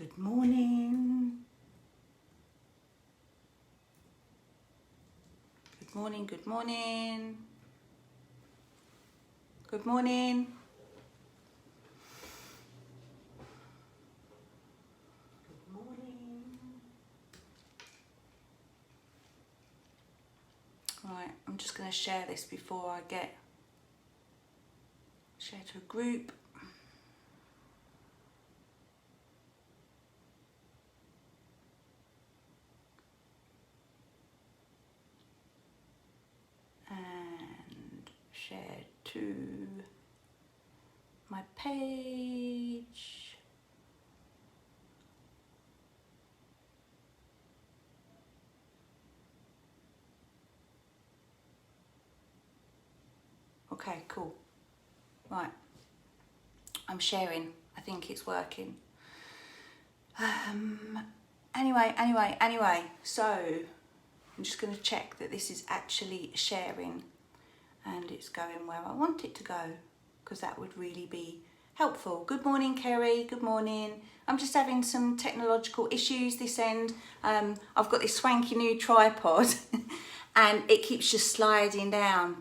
Good morning. Good morning, good morning. Good morning. Good morning. Right, I'm just going to share this before I share to a group. And share to my page. Okay, cool. Right, I'm sharing. I think it's working. Anyway, so I'm just going to check that this is actually sharing and it's going where I want it to go, because that would really be helpful. Good morning, Kerry. Good morning. I'm just having some technological issues this end. I've got this swanky new tripod and it keeps just sliding down.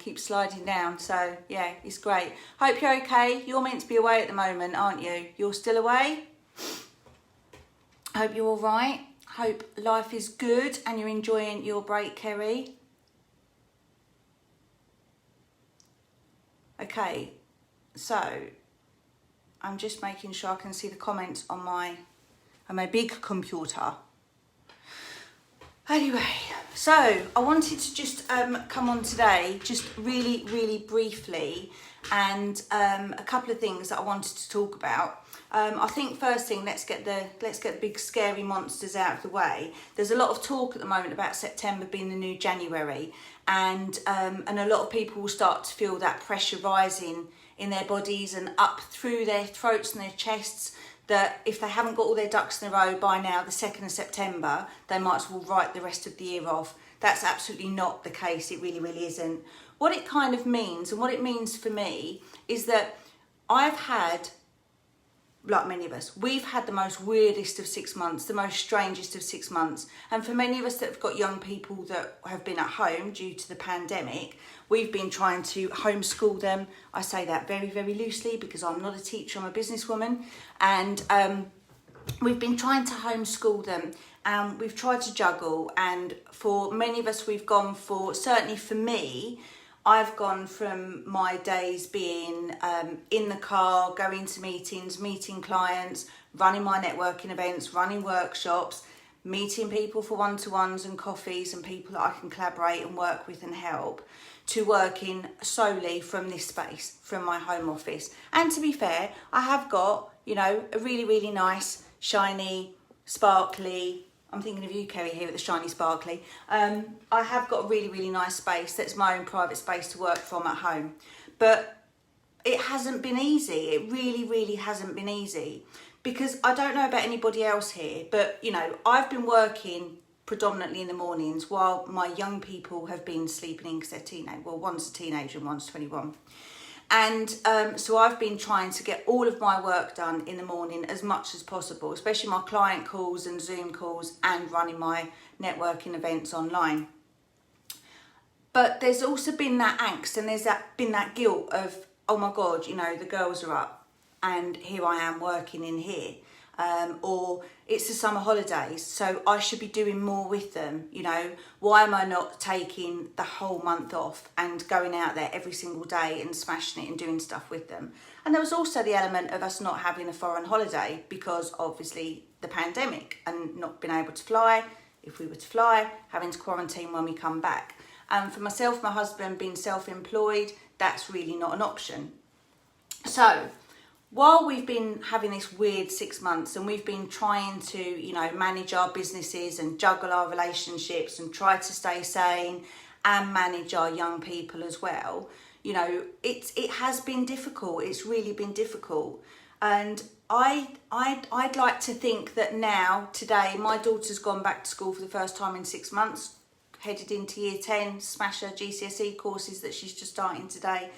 So yeah, it's great. Hope you're okay. You're meant to be away at the moment, aren't you? You're still away? Hope you're all right. Hope life is good and you're enjoying your break, Kerry. Okay, so I'm just making sure I can see the comments on my big computer. Anyway, so I wanted to just come on today, just really briefly, and a couple of things that I wanted to talk about. I think first thing, let's get the big scary monsters out of the way. There's a lot of talk at the moment about September being the new January, and a lot of people will start to feel that pressure rising in their bodies and up through their throats and their chests, that if they haven't got all their ducks in a row by now, the 2nd of September, they might as well write the rest of the year off. That's absolutely not the case. It really isn't. What it kind of means, and what it means for me, is that I've had, like many of us, we've had the most weirdest of 6 months, the most strangest of 6 months. And for many of us that have got young people that have been at home due to the pandemic, we've been trying to homeschool them. I say that very loosely because I'm not a teacher, I'm a businesswoman. And we've been trying to homeschool them, and we've tried to juggle. And for many of us, we've gone for, certainly for me, I've gone from my days being in the car, going to meetings, meeting clients, running my networking events, running workshops, meeting people for one-to-ones and coffees and people that I can collaborate and work with and help, to working solely from this space, from my home office. And to be fair, I have got, you know, a really nice, shiny, sparkly, I'm thinking of you, Kerry, here at the Shiny Sparkly. I have got a really nice space that's my own private space to work from at home. But it hasn't been easy. It really hasn't been easy. Because I don't know about anybody else here, but, you know, I've been working predominantly in the mornings while my young people have been sleeping in because they're teenage. Well, one's a teenager and one's 21. And so I've been trying to get all of my work done in the morning as much as possible, especially my client calls and Zoom calls and running my networking events online. But there's also been that angst, and been that guilt of, oh my God, you know, the girls are up and here I am working in here. Or it's the summer holidays, so I should be doing more with them. You know, why am I not taking the whole month off and going out there every single day and smashing it and doing stuff with them? And there was also the element of us not having a foreign holiday because obviously the pandemic, and not being able to fly, if we were to fly, having to quarantine when we come back. And for myself, my husband being self-employed, that's really not an option. So while we've been having this weird 6 months and we've been trying to, you know, manage our businesses and juggle our relationships and try to stay sane and manage our young people as well, you know, it has been difficult. It's really been difficult. And I'd like to think that now, today, my daughter's gone back to school for the first time in 6 months, headed into year 10, smash her GCSE courses that she's just starting today.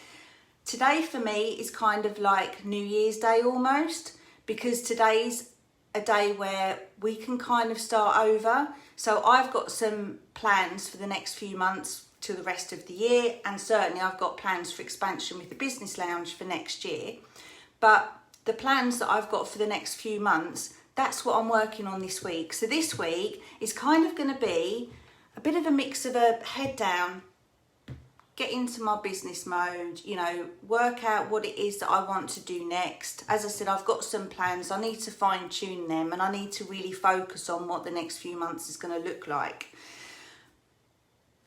Today for me is kind of like New Year's Day almost, because today's a day where we can kind of start over. So I've got some plans for the next few months to the rest of the year, and certainly I've got plans for expansion with the business lounge for next year. But the plans that I've got for the next few months, that's what I'm working on this week. So this week is kind of going to be a bit of a mix of a head down, get into my business mode, you know, work out what it is that I want to do next. As I said, I've got some plans. I need to fine tune them, and I need to really focus on what the next few months is going to look like,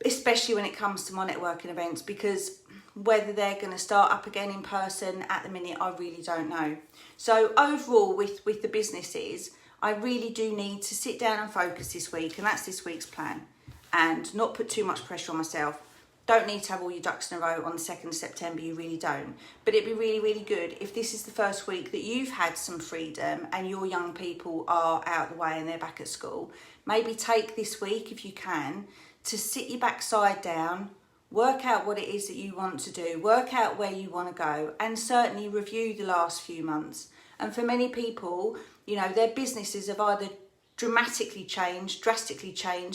especially when it comes to my networking events, because whether they're going to start up again in person at the minute, I really don't know. So overall with the businesses, I really do need to sit down and focus this week, and that's this week's plan, and not put too much pressure on myself. Don't need to have all your ducks in a row on the 2nd of September, you really don't. But it'd be really, really good if this is the first week that you've had some freedom and your young people are out of the way and they're back at school. Maybe take this week, if you can, to sit your backside down, work out what it is that you want to do, work out where you want to go, and certainly review the last few months. And for many people, you know, their businesses have either drastically changed,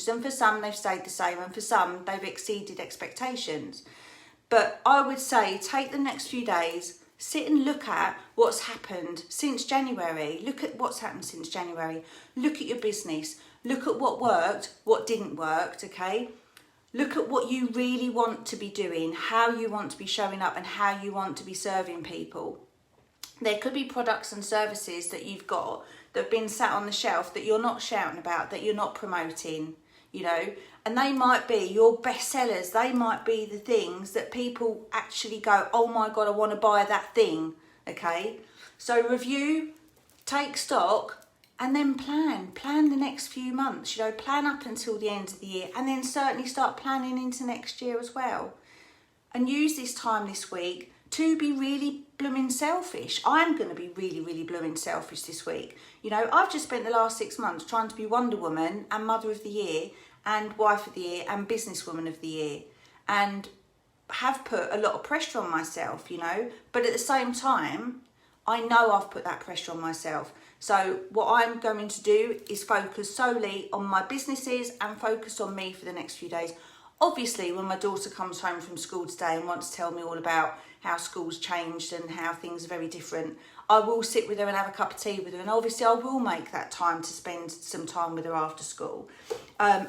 and for some they've stayed the same, and for some they've exceeded expectations. But I would say take the next few days, sit and look at what's happened since January. Look at what's happened since January. Look at your business. Look at what worked, what didn't work, okay? Look at what you really want to be doing, how you want to be showing up, and how you want to be serving people. There could be products and services that you've got that have been sat on the shelf that you're not shouting about, that you're not promoting, you know, and they might be your best sellers. They might be the things that people actually go, oh my God, I want to buy that thing, okay? So review, take stock, and then plan the next few months, you know, plan up until the end of the year, and then certainly start planning into next year as well. And use this time this week to be really blooming selfish. I'm going to be really, really blooming selfish this week. You know, I've just spent the last 6 months trying to be Wonder Woman and Mother of the Year and Wife of the Year and Businesswoman of the Year, and have put a lot of pressure on myself, you know, but at the same time, I know I've put that pressure on myself. So what I'm going to do is focus solely on my businesses and focus on me for the next few days. Obviously, when my daughter comes home from school today and wants to tell me all about how school's changed and how things are very different, I will sit with her and have a cup of tea with her, and obviously I will make that time to spend some time with her after school.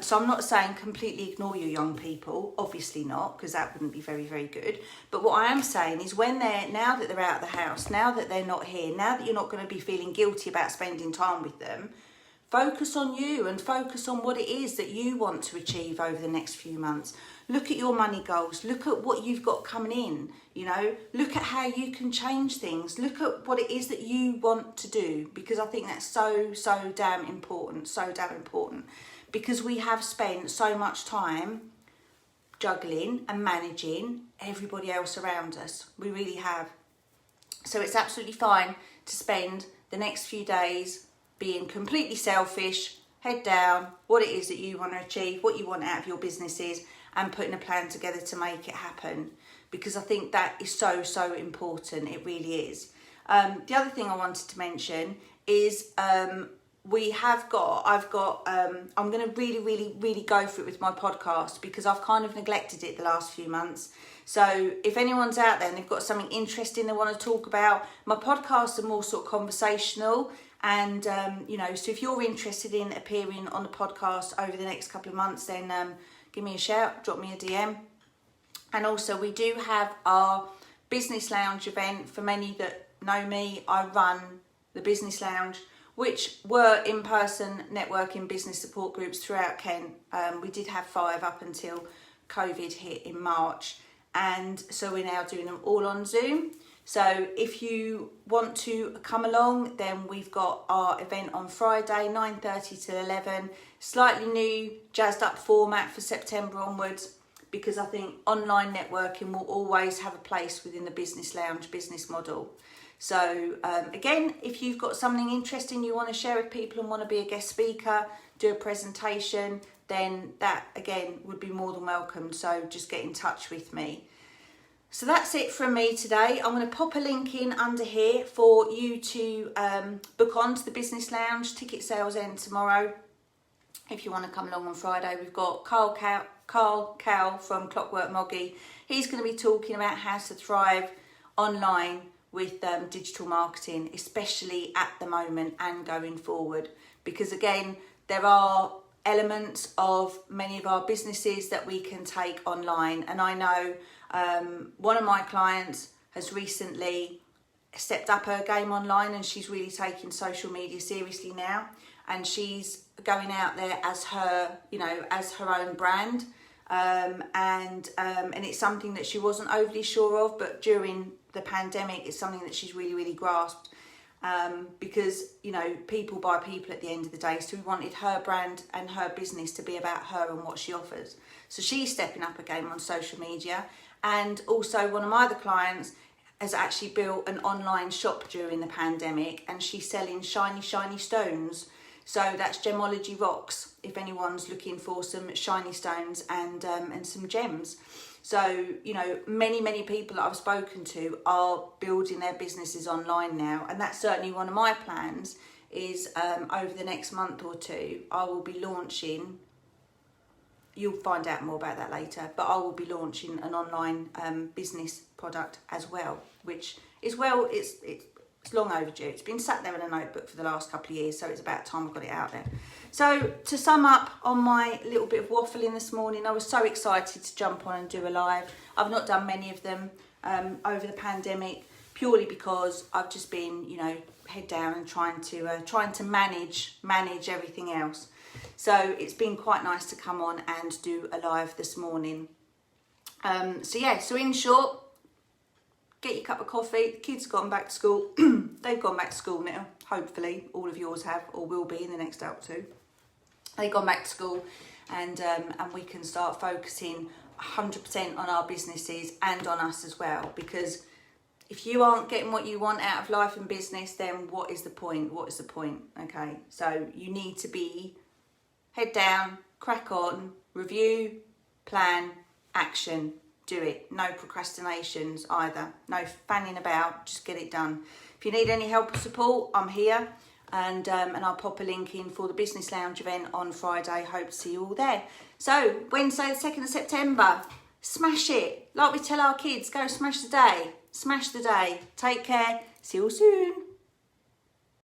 So I'm not saying completely ignore your young people, obviously not, because that wouldn't be very, very good. But what I am saying is when now that they're out of the house, now that they're not here, now that you're not going to be feeling guilty about spending time with them, focus on you and focus on what it is that you want to achieve over the next few months. Look at your money goals. Look at what you've got coming in, you know. Look at how you can change things. Look at what it is that you want to do, because I think that's so damn important, because we have spent so much time juggling and managing everybody else around us. We really have. So it's absolutely fine to spend the next few days being completely selfish, head down, what it is that you want to achieve, what you want out of your businesses, and putting a plan together to make it happen, because I think that is so important. It really is. The other thing I wanted to mention is I'm going to really go for it with my podcast, because I've kind of neglected it the last few months. So if anyone's out there and they've got something interesting they want to talk about, my podcasts are more sort of conversational. And, you know, so if you're interested in appearing on the podcast over the next couple of months, then give me a shout, drop me a DM. And also we do have our business lounge event. For many that know me, I run the business lounge, which were in-person networking business support groups throughout Kent. We did have 5 up until COVID hit in March. And so we're now doing them all on Zoom. So if you want to come along, then we've got our event on Friday, 9:30 to 11. Slightly new, jazzed up format for September onwards, because I think online networking will always have a place within the business lounge business model. So again, if you've got something interesting you want to share with people and want to be a guest speaker, do a presentation, then that again would be more than welcome. So just get in touch with me. So that's it from me today. I'm going to pop a link in under here for you to book on to the Business Lounge. Ticket sales end tomorrow. If you want to come along on Friday, we've got Carl Cow from Clockwork Moggy. He's going to be talking about how to thrive online with digital marketing, especially at the moment and going forward. Because again, there are elements of many of our businesses that we can take online. And I know one of my clients has recently stepped up her game online, and she's really taking social media seriously now. And she's going out there as her, as her own brand. And it's something that she wasn't overly sure of, but during the pandemic, it's something that she's really, really grasped. Because, people buy people at the end of the day. So we wanted her brand and her business to be about her and what she offers. So she's stepping up her game on social media. And also one of my other clients has actually built an online shop during the pandemic, and she's selling shiny, shiny stones. So that's Gemology Rocks, if anyone's looking for some shiny stones and some gems. So, many people that I've spoken to are building their businesses online now. And that's certainly one of my plans is over the next month or two, I will be launching, you'll find out more about that later, but I will be launching an online business product as well, which is, it's long overdue. It's been sat there in a notebook for the last couple of years, so it's about time I got it out there. So to sum up on my little bit of waffling this morning, I was so excited to jump on and do a live. I've not done many of them over the pandemic, purely because I've just been, head down and trying to manage everything else. So it's been quite nice to come on and do a live this morning. So in short, get your cup of coffee. The kids have gone back to school. They've gone back to school now. Hopefully, all of yours have, or will be in the next day or two. They've gone back to school, and we can start focusing 100% on our businesses and on us as well. Because if you aren't getting what you want out of life and business, then what is the point? What is the point? Okay, so you need to be head down, crack on, review, plan, action. Do it. No procrastinations either. No fanning about. Just get it done. If you need any help or support, I'm here, and I'll pop a link in for the Business Lounge event on Friday. Hope to see you all there. So Wednesday, the 2nd of September, smash it. Like we tell our kids, go smash the day. Smash the day. Take care. See you all soon.